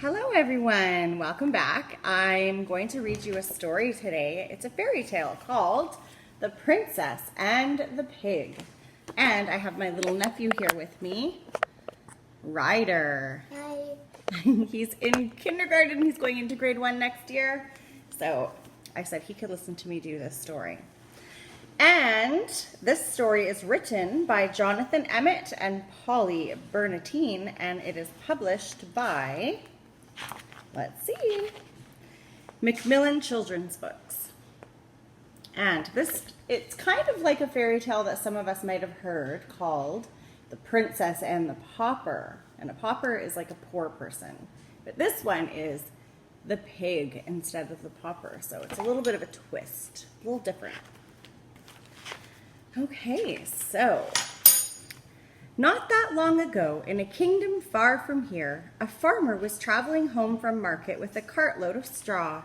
Hello everyone, welcome back. I'm going to read you a story today. It's a fairy tale called The Princess and the Pig. And I have my little nephew here with me, Ryder. Hi. He's in kindergarten, he's going into grade 1 next year. So I said he could listen to me do this story. And this story is written by Jonathan Emmett and Polly Bernatine, and it is published by, let's see, Macmillan Children's Books. And it's kind of like a fairy tale that some of us might have heard called The Princess and the Pauper. And a pauper is like a poor person. But this one is the pig instead of the pauper. So it's a little bit of a twist, a little different. Okay, so not that long ago, in a kingdom far from here, a farmer was traveling home from market with a cartload of straw.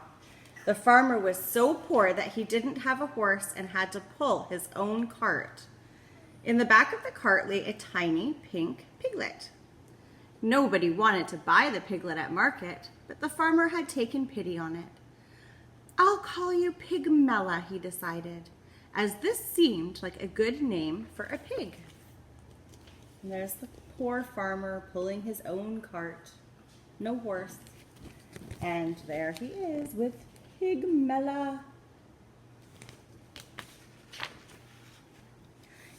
The farmer was so poor that he didn't have a horse and had to pull his own cart. In the back of the cart lay a tiny pink piglet. Nobody wanted to buy the piglet at market, but the farmer had taken pity on it. "I'll call you Pigmella," he decided, as this seemed like a good name for a pig. And there's the poor farmer pulling his own cart, no horse. And there he is with Pigmella.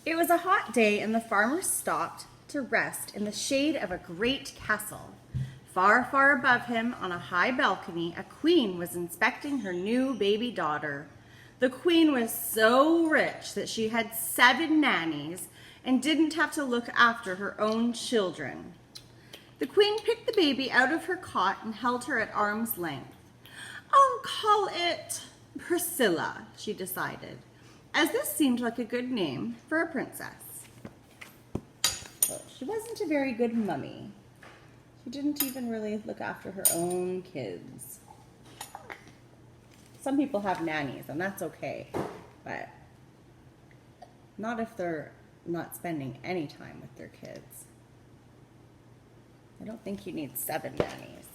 It was a hot day and the farmer stopped to rest in the shade of a great castle. Far, far above him on a high balcony, a queen was inspecting her new baby daughter. The queen was so rich that she had 7 nannies and didn't have to look after her own children. The queen picked the baby out of her cot and held her at arm's length. "I'll call it Priscilla," she decided, as this seemed like a good name for a princess. Well, she wasn't a very good mummy. She didn't even really look after her own kids. Some people have nannies, and that's okay, but not if they're not spending any time with their kids. I don't think you need 7 nannies.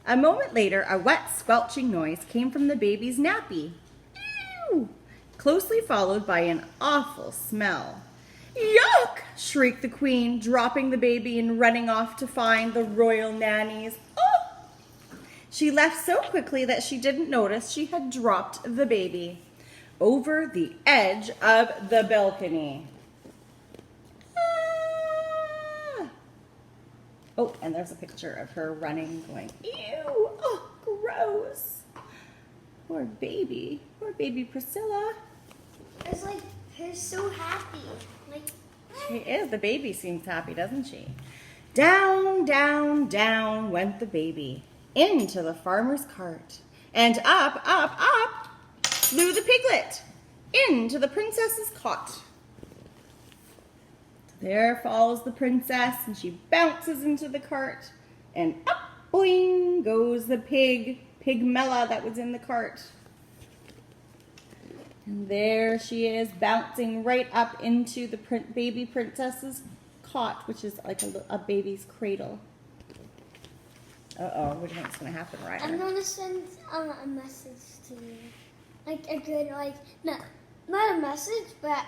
A moment later, a wet, squelching noise came from the baby's nappy. Ew! Closely followed by an awful smell. "Yuck!" shrieked the queen, dropping the baby and running off to find the royal nannies. Oh! She left so quickly that she didn't notice she had dropped the baby over the edge of the balcony. Ah! Oh, and there's a picture of her running, going, "Ew! Oh, gross!" Poor baby Priscilla. It's like her so happy. She is. The baby seems happy, doesn't she? Down, down, down went the baby into the farmer's cart, and up, up, up flew the piglet into the princess's cot. There falls the princess, and she bounces into the cart, and up, boing, goes the Pigmella that was in the cart. And there she is, bouncing right up into the baby princess's cot, which is like a baby's cradle. Uh-oh, what do you think's going to happen, Ryder? I'm going to send a message to you. Like a good, not a message, but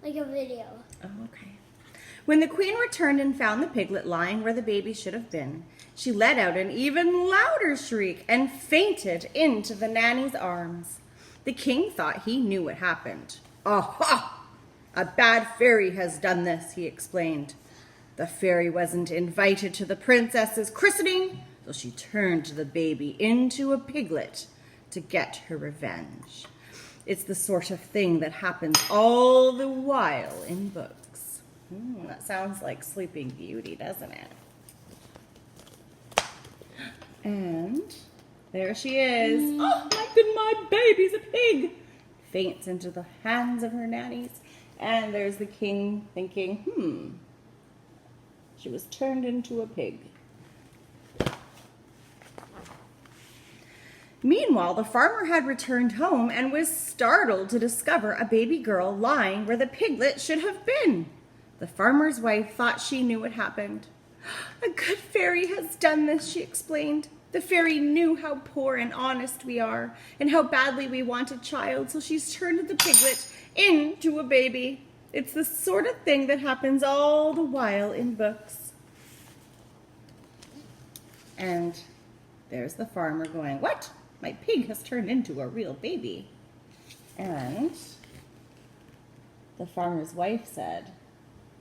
like a video. Oh, okay. When the queen returned and found the piglet lying where the baby should have been, she let out an even louder shriek and fainted into the nanny's arms. The king thought he knew what happened. "Aha! A bad fairy has done this," he explained. "The fairy wasn't invited to the princess's christening, so she turned the baby into a piglet to get her revenge. It's the sort of thing that happens all the while in books." That sounds like Sleeping Beauty, doesn't it? And there she is. "Oh, my baby's a pig!" Faints into the hands of her nannies. And there's the king thinking, she was turned into a pig. Meanwhile, the farmer had returned home and was startled to discover a baby girl lying where the piglet should have been. The farmer's wife thought she knew what happened. A good fairy has done this, she explained. The fairy knew how poor and honest we are and how badly we want a child, so she's turned the piglet into a baby. It's the sort of thing that happens all the while in books. And there's the farmer going, "What? My pig has turned into a real baby." And the farmer's wife said,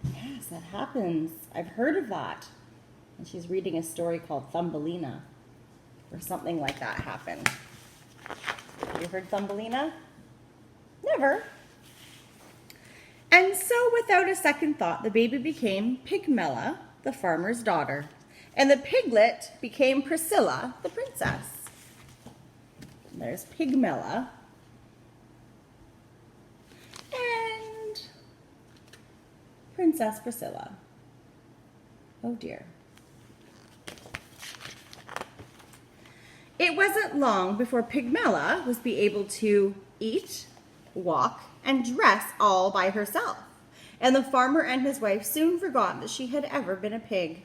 "Yes, that happens. I've heard of that." And she's reading a story called Thumbelina, or something like that happened. Have you heard Thumbelina? Never. And so, without a second thought, the baby became Pigmella, the farmer's daughter, and the piglet became Priscilla, the princess. And there's Pigmella. And Princess Priscilla. Oh dear. It wasn't long before Pigmella was able to eat, walk, and dress all by herself, and the farmer and his wife soon forgot that she had ever been a pig.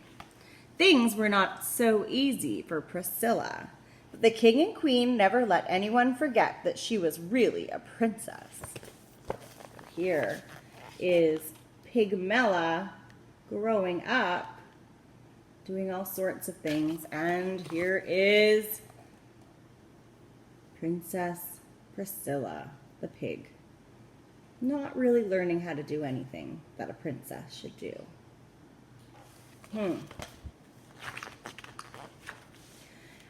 Things were not so easy for Priscilla, but the king and queen never let anyone forget that she was really a princess. Here is Pigmella growing up, doing all sorts of things, and here is Princess Priscilla, the pig, not really learning how to do anything that a princess should do.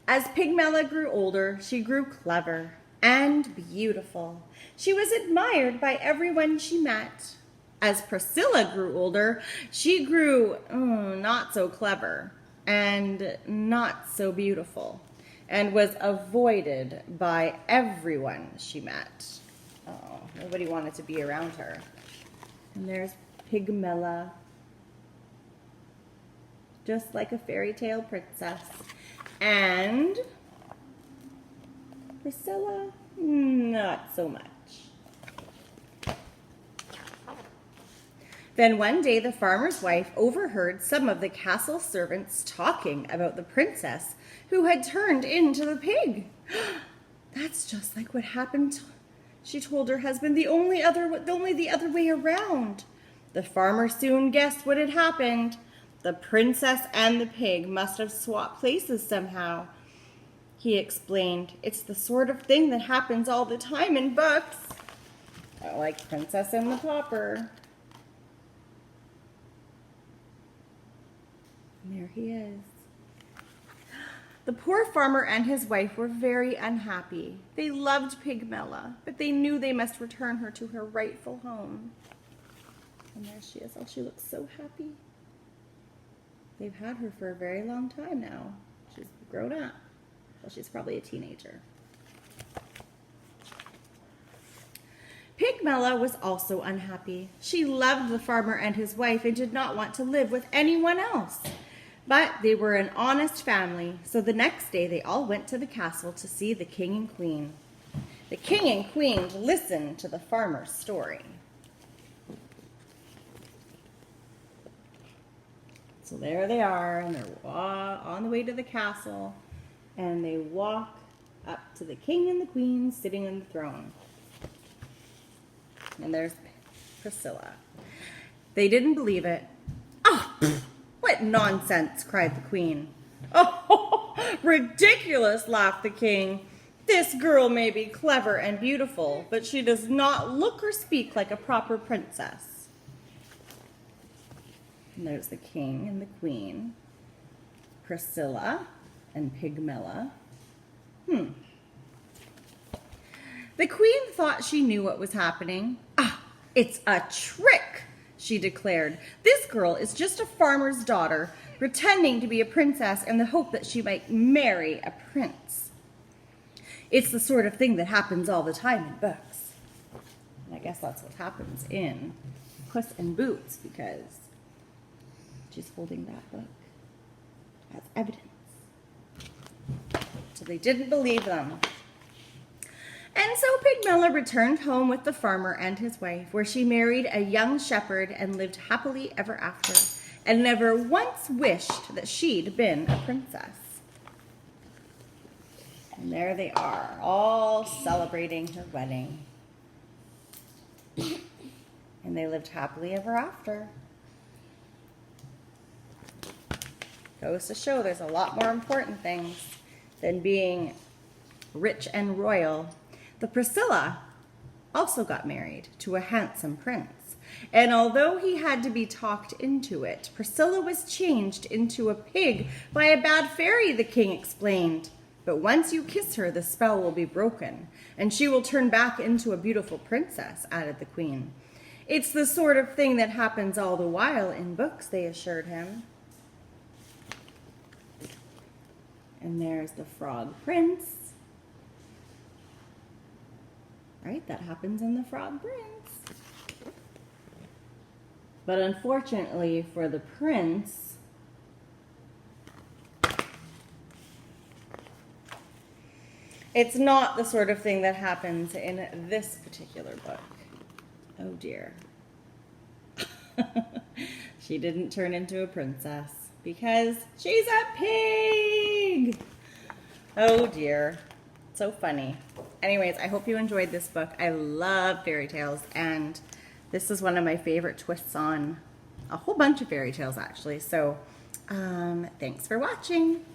As Pigmella grew older, she grew clever and beautiful. She was admired by everyone she met. As Priscilla grew older, she grew not so clever and not so beautiful, and was avoided by everyone she met. Oh, nobody wanted to be around her. And there's Pigmella, just like a fairy tale princess. And Priscilla, not so much. Then one day the farmer's wife overheard some of the castle servants talking about the princess who had turned into the pig. "That's just like what happened," she told her husband, only the other way around. The farmer soon guessed what had happened. The princess and the pig must have swapped places somehow. He explained, "It's the sort of thing that happens all the time in books." Like Princess and the Pauper. And there he is. The poor farmer and his wife were very unhappy. They loved Pigmella, but they knew they must return her to her rightful home. And there she is. Oh, she looks so happy. They've had her for a very long time now. She's grown up. Well, she's probably a teenager. Pigmella was also unhappy. She loved the farmer and his wife and did not want to live with anyone else. But they were an honest family, so the next day they all went to the castle to see the king and queen. The king and queen listened to the farmer's story. So there they are, and they're on the way to the castle, and they walk up to the king and the queen sitting on the throne. And there's Priscilla. They didn't believe it. "Oh, what nonsense," cried the queen. "Oh, ridiculous," laughed the king. "This girl may be clever and beautiful, but she does not look or speak like a proper princess." And there's the king and the queen, Priscilla and Pigmella. The queen thought she knew what was happening. "Ah, it's a trick," she declared. "This girl is just a farmer's daughter, pretending to be a princess in the hope that she might marry a prince. It's the sort of thing that happens all the time in books." And I guess that's what happens in Puss in Boots, because she's holding that book as evidence. So they didn't believe them. And so Pigmella returned home with the farmer and his wife, where she married a young shepherd and lived happily ever after. and never once wished that she'd been a princess. And there they are, all celebrating her wedding. And they lived happily ever after. Goes to show there's a lot more important things than being rich and royal. The Priscilla also got married to a handsome prince. And although he had to be talked into it, Priscilla was changed into a pig by a bad fairy, the king explained. But once you kiss her, the spell will be broken, and she will turn back into a beautiful princess, added the queen. It's the sort of thing that happens all the while in books, they assured him. And there's the Frog Prince. Right, that happens in the Frog Prince. But unfortunately for the prince, it's not the sort of thing that happens in this particular book. Oh dear. She didn't turn into a princess because she's a pig. Oh dear. So funny. Anyways, I hope you enjoyed this book. I love fairy tales, and this is one of my favorite twists on a whole bunch of fairy tales, actually. So, thanks for watching.